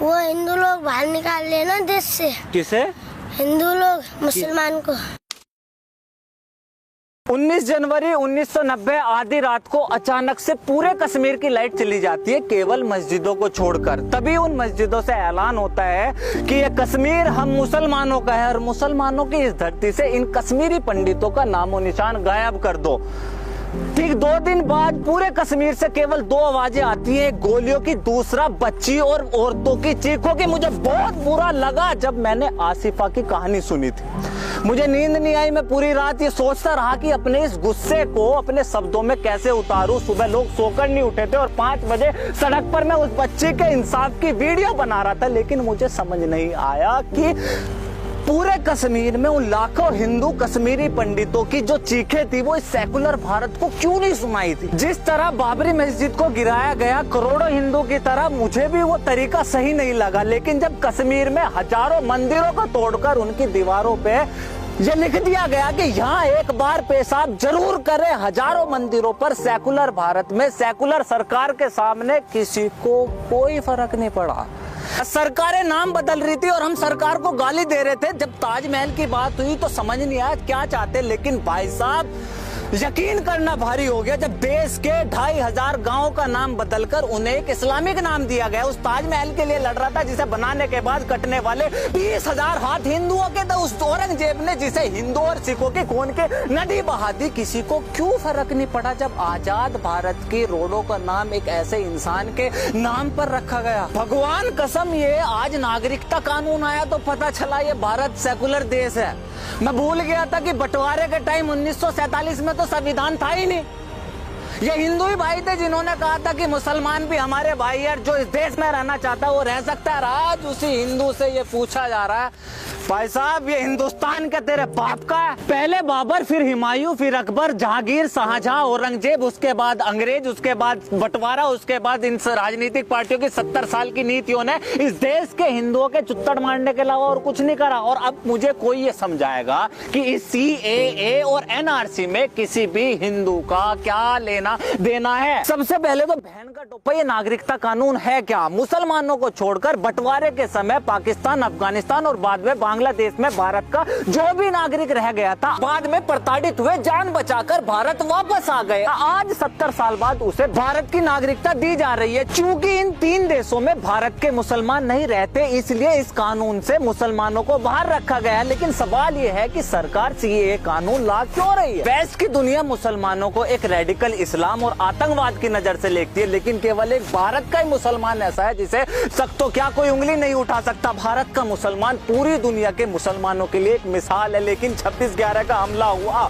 वो हिंदू लोग बाहर निकाल लेना देश से। किसे? हिंदू लोग मुसलमान को। 19 जनवरी 1990 आधी रात को अचानक से पूरे कश्मीर की लाइट चली जाती है, केवल मस्जिदों को छोड़कर। तभी उन मस्जिदों से ऐलान होता है कि ये कश्मीर हम मुसलमानों का है और मुसलमानों की इस धरती से इन कश्मीरी पंडितों का नामो निशान गायब कर दो। ठीक 2 दिन बाद पूरे कश्मीर से केवल 2 आवाजें आती हैं, गोलियों की, दूसरा बच्ची और औरतों की चीखों की। मुझे बहुत बुरा लगा जब मैंने आसिफा की कहानी सुनी थी। मुझे नींद नहीं आई, मैं पूरी रात ये सोचता रहा कि अपने इस गुस्से को अपने शब्दों में कैसे उतारूं। सुबह लोग सोकर नहीं उठे थे और 5 बजे सड़क पर मैं उस बच्चे के इंसाफ की वीडियो बना रहा था, लेकिन मुझे समझ नहीं आया कि पूरे कश्मीर में उन लाखों हिंदू कश्मीरी पंडितों की जो चीखें थी वो इस सेकुलर भारत को क्यों नहीं सुनाई थी। जिस तरह बाबरी मस्जिद को गिराया गया करोड़ों हिंदू की तरह, मुझे भी वो तरीका सही नहीं लगा। लेकिन जब कश्मीर में हजारों मंदिरों को तोड़कर उनकी दीवारों पे ये लिख दिया गया कि यहाँ एक बार पेशाब जरूर करें, हजारों मंदिरों पर सेकुलर भारत में सेकुलर सरकार के सामने किसी को कोई फर्क नहीं पड़ा। सरकारें नाम बदल रही थी और हम सरकार को गाली दे रहे थे। जब ताजमहल की बात हुई तो समझ नहीं आया क्या चाहते, लेकिन भाई साहब यकीन करना भारी हो गया जब देश के 2500 गांवों का नाम बदलकर उन्हें एक इस्लामिक नाम दिया गया। उस ताजमहल के लिए लड़ रहा था जिसे बनाने के बाद कटने वाले 20,000 हाथ हिंदुओं के थे। उस औरंगजेब ने जिसे हिंदू और सिखों के खून के नदी बहा दी, किसी को क्यों फर्क नहीं पड़ा जब आजाद भारत की रोडों का नाम एक ऐसे इंसान के नाम पर रखा गया। भगवान कसम, ये आज नागरिकता कानून आया तो पता चला ये भारत सेकुलर देश है। मैं भूल गया था कि बंटवारे के टाइम 1947 में तो संविधान था ही नहीं। ये हिंदू ही भाई थे जिन्होंने कहा था कि मुसलमान भी हमारे भाई है, जो इस देश में रहना चाहता है वो रह सकता है। आज उसी हिंदू से ये पूछा जा रहा है, भाई साहब ये हिंदुस्तान का तेरे बाप का है? पहले बाबर, फिर हुमायूं, फिर अकबर, जहांगीर, शाहजहां, औरंगजेब, उसके बाद अंग्रेज, उसके बाद बंटवारा, उसके बाद इन राजनीतिक पार्टियों की 70 साल की नीतियों ने इस देश के हिंदुओं के चुत्तड़ मारने के अलावा और कुछ नहीं करा। और अब मुझे कोई ये समझाएगा कि इस CAA और NRC में किसी भी हिंदू का क्या लेना देना है? सबसे पहले तो बहन का टोपा, ये नागरिकता कानून है क्या? मुसलमानों को छोड़कर बंटवारे के समय पाकिस्तान, अफगानिस्तान और बाद में बांग्लादेश में भारत का जो भी नागरिक रह गया था, बाद में प्रताड़ित हुए, जान बचाकर भारत वापस आ गए। आज 70 साल बाद उसे भारत की नागरिकता दी जा रही है। चूंकि इन 3 देशों में भारत के मुसलमान नहीं रहते, इसलिए इस कानून से मुसलमानों को बाहर रखा गया है। लेकिन सवाल यह है कि सरकार CAA कानून ला क्यों रही है? वेस्ट की दुनिया मुसलमानों को एक रेडिकल इस्लाम और आतंकवाद की नजर से देखती है, लेकिन केवल एक भारत का ही मुसलमान ऐसा है जिसे सख्तो क्या कोई उंगली नहीं उठा सकता। भारत का मुसलमान पूरी दुनिया के मुसलमानों के लिए एक मिसाल है। लेकिन 26/11 का हमला हुआ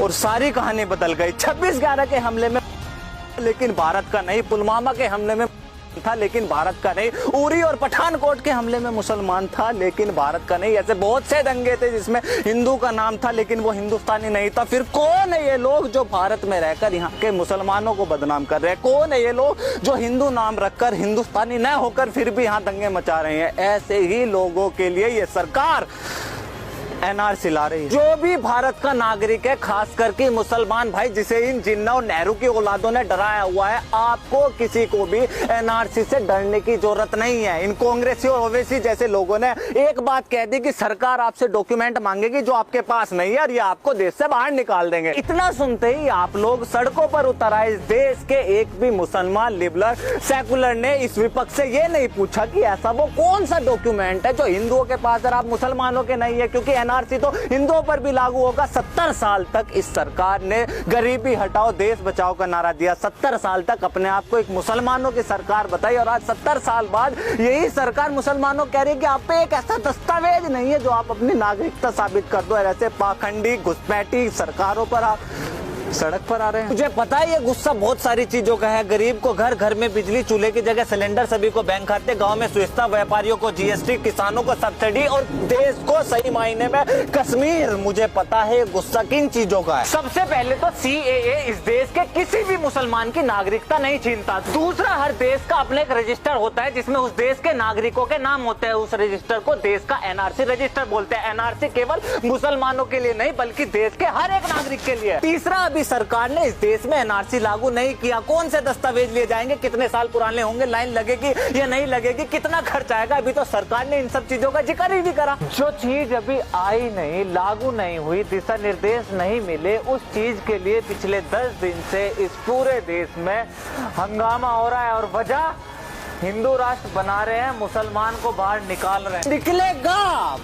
और सारी कहानी बदल गई। 26/11 के हमले में लेकिन भारत का नहीं, पुलवामा के हमले में था लेकिन भारत का नहीं, उरी और पठानकोट के हमले में मुसलमान था लेकिन भारत का नहीं। ऐसे बहुत से दंगे थे जिसमें हिंदू का नाम था लेकिन वो हिंदुस्तानी नहीं था। फिर कौन है ये लोग जो भारत में रहकर यहाँ के मुसलमानों को बदनाम कर रहे हैं? कौन है ये लोग जो हिंदू नाम रखकर हिंदुस्तानी न होकर फिर भी यहाँ दंगे मचा रहे हैं? ऐसे ही लोगों के लिए ये सरकार NRC ला रही है। जो भी भारत का नागरिक है, खास करके मुसलमान भाई, जिसे इन जिन्ना और नेहरू की औलादों ने डराया हुआ है, आपको किसी को भी NRC से डरने की जरूरत नहीं है। इन कांग्रेसी और ओवैसी जैसे लोगों ने एक बात कह दी कि सरकार आपसे डॉक्यूमेंट मांगेगी जो आपके पास नहीं है और ये आपको देश से बाहर निकाल देंगे। इतना सुनते ही आप लोग सड़कों पर उतर आए। इस देश के एक भी मुसलमान, लिबरल, सेकुलर ने इस विपक्ष से ये नहीं पूछा कि ऐसा वो कौन सा डॉक्यूमेंट है जो हिंदुओं के पास और आप मुसलमानों के नहीं है, क्योंकि NRC तो हिंदुओं पर भी लागू होगा। 70 साल तक इस सरकार ने गरीबी हटाओ, देश बचाओ का नारा दिया। 70 साल तक अपने आप को एक मुसलमानों की सरकार बताई और आज 70 साल बाद यही सरकार मुसलमानों कह रही है कि आप पे एक ऐसा दस्तावेज नहीं है जो आप अपनी नागरिकता साबित कर दो। ऐसे पाखंडी घुसपैठी सरकारों पर आप सड़क पर आ रहे हैं। मुझे पता है ये गुस्सा बहुत सारी चीजों का है। गरीब को घर घर में बिजली, चूल्हे की जगह सिलेंडर, सभी को बैंक खाते, गांव में सुविधा, व्यापारियों को GST, किसानों को सब्सिडी और देश को सही मायने में कश्मीर। मुझे पता है गुस्सा किन चीजों का है। सबसे पहले तो CAA इस देश के किसी भी मुसलमान की नागरिकता नहीं छीनता। दूसरा, हर देश का अपने एक रजिस्टर होता है जिसमें उस देश के नागरिकों के नाम होते हैं। उस रजिस्टर को देश का NRC रजिस्टर बोलते हैं। NRC केवल मुसलमानों के लिए नहीं बल्कि देश के हर एक नागरिक के लिए। तीसरा, अभी सरकार ने इस देश में एनआरसी लागू नहीं किया। कौन से दस्तावेज लिए जाएंगे, कितने साल पुराने होंगे, लाइन लगेगी या नहीं लगेगी, कितना खर्च आएगा, अभी तो सरकार ने इन सब चीजों का जिक्र ही नहीं करा। जो चीज अभी आई नहीं, लागू नहीं हुई, दिशा निर्देश नहीं मिले, उस चीज के लिए पिछले 10 दिन से इस पूरे देश में हंगामा हो रहा है। और वजह, हिंदू राष्ट्र बना रहे हैं, मुसलमान को बाहर निकाल रहे हैं। निकलेगा,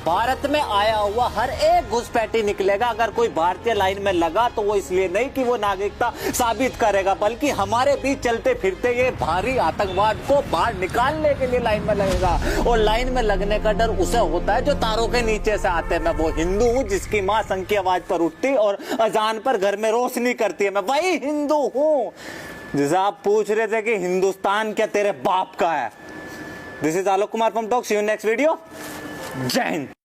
भारत में आया हुआ हर एक घुसपैठी निकलेगा। अगर कोई भारतीय लाइन में लगा तो वो इसलिए नहीं कि वो नागरिकता साबित करेगा, बल्कि हमारे बीच चलते फिरते ये भारी आतंकवाद को बाहर निकालने के लिए लाइन में लगेगा। और लाइन में लगने का डर उसे होता है जो तारों के नीचे से आते हैं। मैं वो हिंदू हूँ जिसकी माँ संग की आवाज पर उठती और अजान पर घर में रोशनी करती है। मैं वही हिंदू हूँ जिसे आप पूछ रहे थे कि हिंदुस्तान क्या तेरे बाप का है। This is Alok Kumar from talk. See you next video. Jai Hind.